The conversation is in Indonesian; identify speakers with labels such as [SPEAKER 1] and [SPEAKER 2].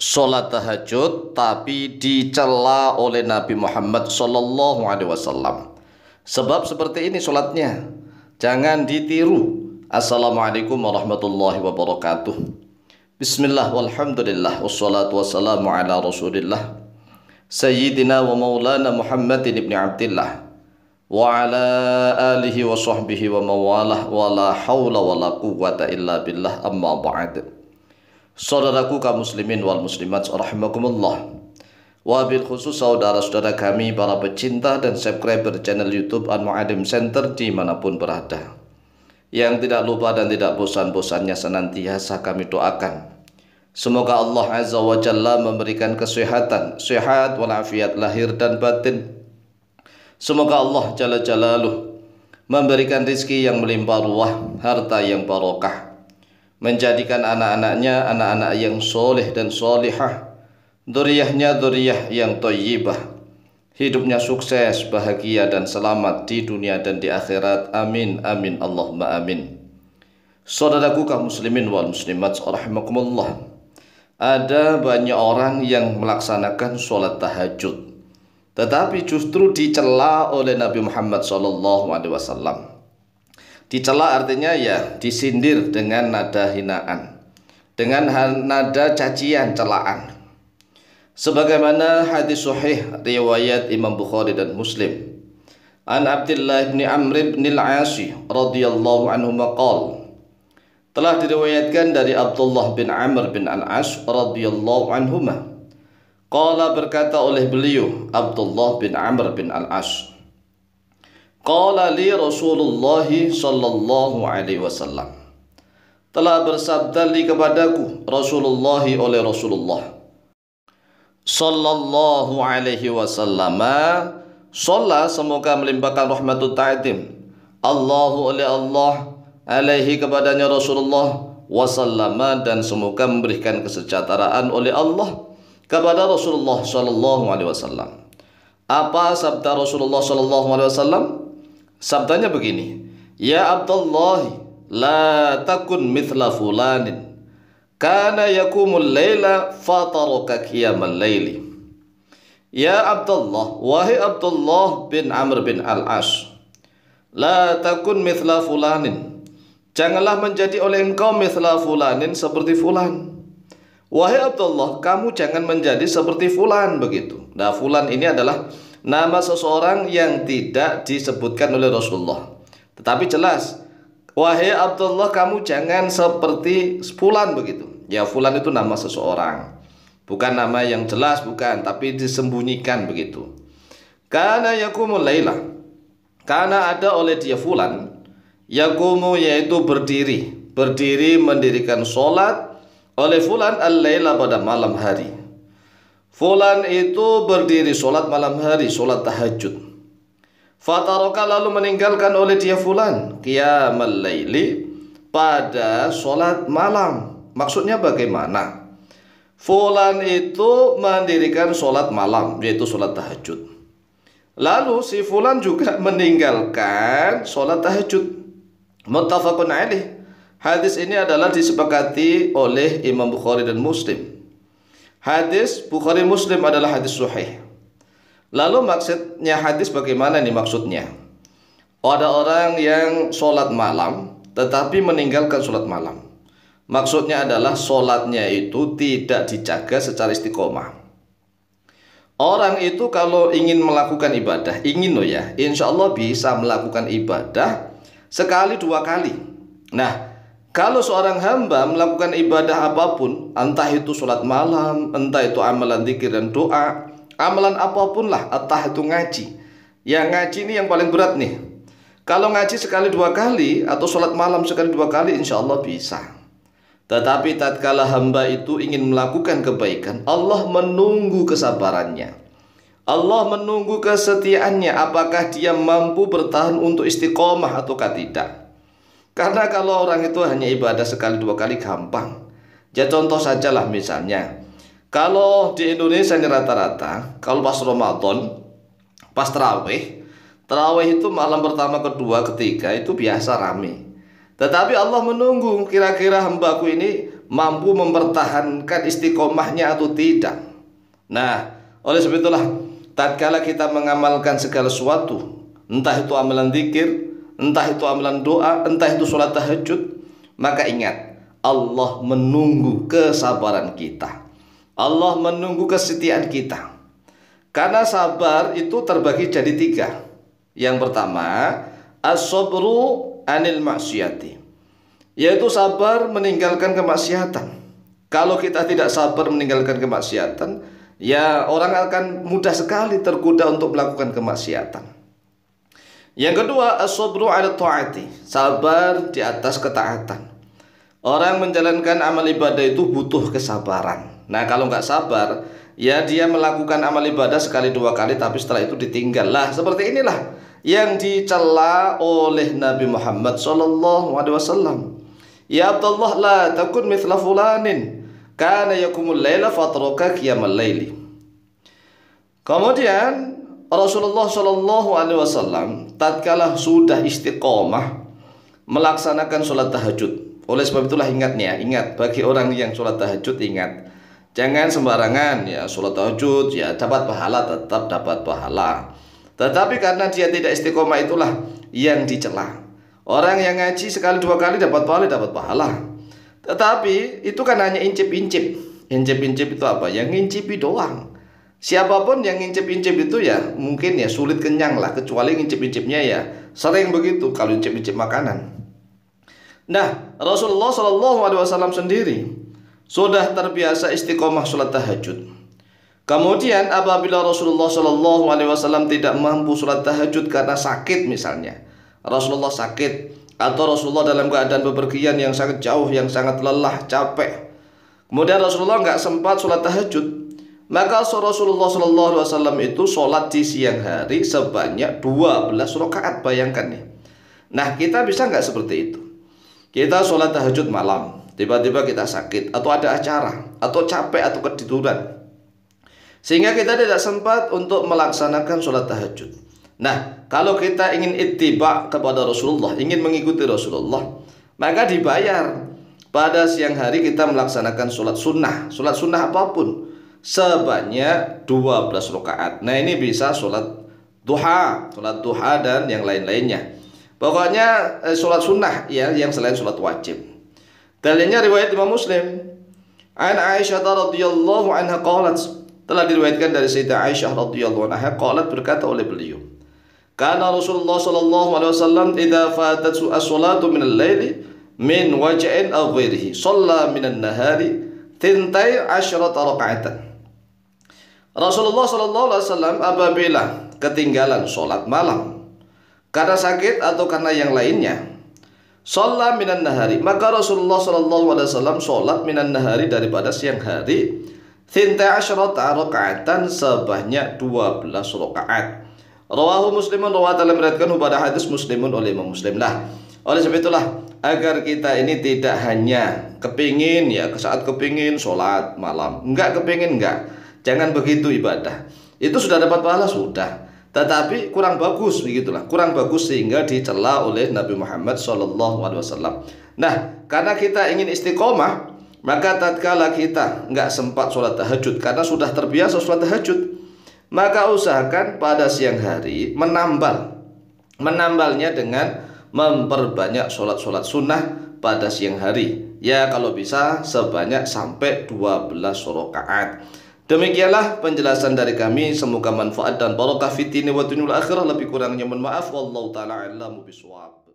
[SPEAKER 1] sholat tahajud tapi dicela oleh Nabi Muhammad Sallallahu Alaihi Wasallam. Sebab seperti ini sholatnya, jangan ditiru. Assalamualaikum warahmatullahi wabarakatuh. Bismillah walhamdulillah wassalatu wassalamu ala rasulillah Sayyidina wa maulana Muhammadin ibn Abdillah wa ala alihi wa sahbihi wa mawalah wa la hawla wa la quwwata illa billah, amma ba'd. Saudaraku kaum muslimin wal muslimat rahimakumullah, wabil khusus saudara-saudara kami para pecinta dan subscriber channel YouTube Al-Mu'alim Center dimanapun berada, yang tidak lupa dan tidak bosan-bosannya senantiasa kami doakan semoga Allah Azza wa Jalla memberikan kesehatan, sehat walafiat lahir dan batin. Semoga Allah Jalla Jalaluh memberikan rizki yang melimpah ruah, harta yang barokah, menjadikan anak-anaknya anak-anak yang soleh dan solihah, dzurriyyahnya dzurriyyah yang thayyibah, hidupnya sukses, bahagia dan selamat di dunia dan di akhirat. Amin amin Allahumma amin. Saudaraku kaum muslimin wal muslimat rahimakumullah, ada banyak orang yang melaksanakan sholat tahajud tetapi justru dicela oleh Nabi Muhammad SAW. Dicela artinya ya disindir dengan nada hinaan, dengan nada cacian, celaan. Sebagaimana hadis sahih riwayat Imam Bukhari dan Muslim, an Abdullah bin Amr bin al-As radhiyallahu anhu maqal, telah diriwayatkan dari Abdullah bin Amr bin al-As radhiyallahu anhuma, qala, berkata oleh beliau Abdullah bin Amr bin al-As, qala li Rasulullah sallallahu alaihi wasallam, telah bersabda li kepadaku Rasulullah oleh Rasulullah sallallahu alaihi wasallam, sholla, semoga melimpahkan rahmatut ta'zim Allahu oleh Allah alaihi kepadanya Rasulullah, wasallama, dan semoga memberikan kesejahteraan oleh Allah kepada Rasulullah sallallahu alaihi wasallam. Apa sabda Rasulullah sallallahu alaihi wasallam? Sabdanya begini, ya Abdullah, la takun mithla fulanin kana yakumul laila fataraka qiyamal laili. Ya Abdullah, wahai Abdullah bin Amr bin al-As, la takun mithla fulanin, janganlah menjadi oleh engkau mithla fulanin, seperti fulan. Wahai Abdullah, kamu jangan menjadi seperti fulan, begitu. Nah, fulan ini adalah nama seseorang yang tidak disebutkan oleh Rasulullah, tetapi jelas, wahai Abdullah, kamu jangan seperti fulan, begitu. Ya, fulan itu nama seseorang, bukan nama yang jelas, bukan, tapi disembunyikan, begitu. Karena yakumul laila, karena ada oleh dia fulan, yakumu, yaitu berdiri mendirikan sholat, oleh fulan al-laila, pada malam hari. Fulan itu berdiri sholat malam hari, sholat tahajud. Fataraka, lalu meninggalkan oleh dia fulan qiyamal laili, pada sholat malam. Maksudnya bagaimana? Fulan itu mendirikan sholat malam, yaitu sholat tahajud, lalu si fulan juga meninggalkan sholat tahajud. Muttafaqun alaih. Hadis ini adalah disepakati oleh Imam Bukhari dan Muslim. Hadis Bukhari Muslim adalah hadis sahih. Lalu maksudnya hadis bagaimana nih maksudnya? Ada orang yang sholat malam tetapi meninggalkan sholat malam. Maksudnya adalah sholatnya itu tidak dijaga secara istiqomah. Orang itu kalau ingin melakukan ibadah, ingin loh ya, insya Allah bisa melakukan ibadah sekali dua kali. Nah, kalau seorang hamba melakukan ibadah apapun, entah itu sholat malam, entah itu amalan zikir dan doa, amalan apapun lah, entah itu ngaji. Yang ngaji ini yang paling berat nih. Kalau ngaji sekali dua kali atau sholat malam sekali dua kali, insya Allah bisa. Tetapi tatkala hamba itu ingin melakukan kebaikan, Allah menunggu kesabarannya, Allah menunggu kesetiaannya, apakah dia mampu bertahan untuk istiqomah ataukah tidak. Karena kalau orang itu hanya ibadah sekali dua kali gampang. Ya contoh sajalah, misalnya kalau di Indonesia ini rata-rata kalau pas Ramadan, pas tarawih itu malam pertama, kedua, ketiga itu biasa rame. Tetapi Allah menunggu kira-kira hambaku ini mampu mempertahankan istiqomahnya atau tidak. Nah, oleh sebab itulah tatkala kita mengamalkan segala sesuatu, entah itu amalan zikir, entah itu amalan doa, entah itu sholat tahajud, maka ingat, Allah menunggu kesabaran kita. Allah menunggu kesetiaan kita. Karena sabar itu terbagi jadi 3. Yang pertama, as-sabru anil maksiati, yaitu sabar meninggalkan kemaksiatan. Kalau kita tidak sabar meninggalkan kemaksiatan, ya orang akan mudah sekali tergoda untuk melakukan kemaksiatan. Yang kedua, as-sabru ala ta'ati, sabar di atas ketaatan. Orang menjalankan amal ibadah itu butuh kesabaran. Nah, kalau nggak sabar, ya dia melakukan amal ibadah sekali 2 kali, tapi setelah itu ditinggal. Lah, seperti inilah yang dicela oleh Nabi Muhammad SAW. Ya Abdullah, la takun mithla fulanin kana yakumul laila fatraka qiyamal laili. Kemudian Rasulullah SAW tatkala sudah istiqomah melaksanakan sholat tahajud. Oleh sebab itulah ingat bagi orang yang sholat tahajud, ingat, jangan sembarangan ya sholat tahajud, ya dapat pahala, tetap dapat pahala. Tetapi karena dia tidak istiqomah, itulah yang dicela. Orang yang ngaji sekali 2 kali dapat pahala. Tetapi itu kan hanya incip-incip. Incip-incip itu apa? Yang ngincipi doang. Siapapun yang ngincip-incip itu ya mungkin ya sulit kenyang lah, kecuali ngincip-incipnya ya sering begitu kalau incip-incip makanan. Nah, Rasulullah SAW sendiri sudah terbiasa istiqomah sholat tahajud. Kemudian apabila Rasulullah SAW tidak mampu sholat tahajud karena sakit misalnya, Rasulullah sakit atau Rasulullah dalam keadaan bepergian yang sangat jauh, yang sangat lelah, capek, kemudian Rasulullah nggak sempat sholat tahajud, maka Rasulullah SAW itu sholat di siang hari sebanyak 12 rakaat. Bayangkan nih. Nah, kita bisa nggak seperti itu? Kita sholat tahajud malam, tiba-tiba kita sakit atau ada acara atau capek atau ketiduran, sehingga kita tidak sempat untuk melaksanakan sholat tahajud. Nah, kalau kita ingin ittiba kepada Rasulullah, ingin mengikuti Rasulullah, maka dibayar pada siang hari kita melaksanakan sholat sunnah apapun sebanyak 12 rakaat. Nah, ini bisa sholat duha dan yang lain-lainnya. Pokoknya sholat sunnah ya, yang selain sholat wajib. Dalilnya riwayat Imam Muslim. An Aisyah radhiyallahu anha qalat, telah diriwayatkan dari Sayyidah Aisyah radhiyallahu anha qalat, berkata oleh beliau, kana Rasulullah sallallahu alaihi wasallam idza fatatsu as-salatu min al-laili min waj'in aw ghairihi shalla min an-nahari 12 raka'atan. Rasulullah sallallahu alaihi wasallam apabila ketinggalan sholat malam karena sakit atau karena yang lainnya, shalla minan nahari, maka Rasulullah sallallahu alaihi wasallam sholat minan nahari daripada siang hari 12 rakaatan sebanyak 12 rakaat. Rawahu Muslimun, rawat dalam meriwayatkan pada hadis Muslimun oleh Imam Muslim. Lah, oleh sebab itulah agar kita ini tidak hanya kepingin ya saat kepingin sholat malam, enggak kepingin enggak, jangan begitu ibadah. Itu sudah dapat pahala sudah, tetapi kurang bagus begitulah, kurang bagus sehingga dicela oleh Nabi Muhammad SAW. Nah, karena kita ingin istiqomah, maka tatkala kita nggak sempat sholat tahajud karena sudah terbiasa sholat tahajud, maka usahakan pada siang hari menambalnya dengan memperbanyak sholat sunnah pada siang hari. Ya kalau bisa sebanyak sampai 12 rakaat. Demikianlah penjelasan dari kami, semoga manfaat dan barakah fitini wa dunyul akhirah. Lebih kurangnya mohon maaf, wallahu ta'ala a'lamu bishawab.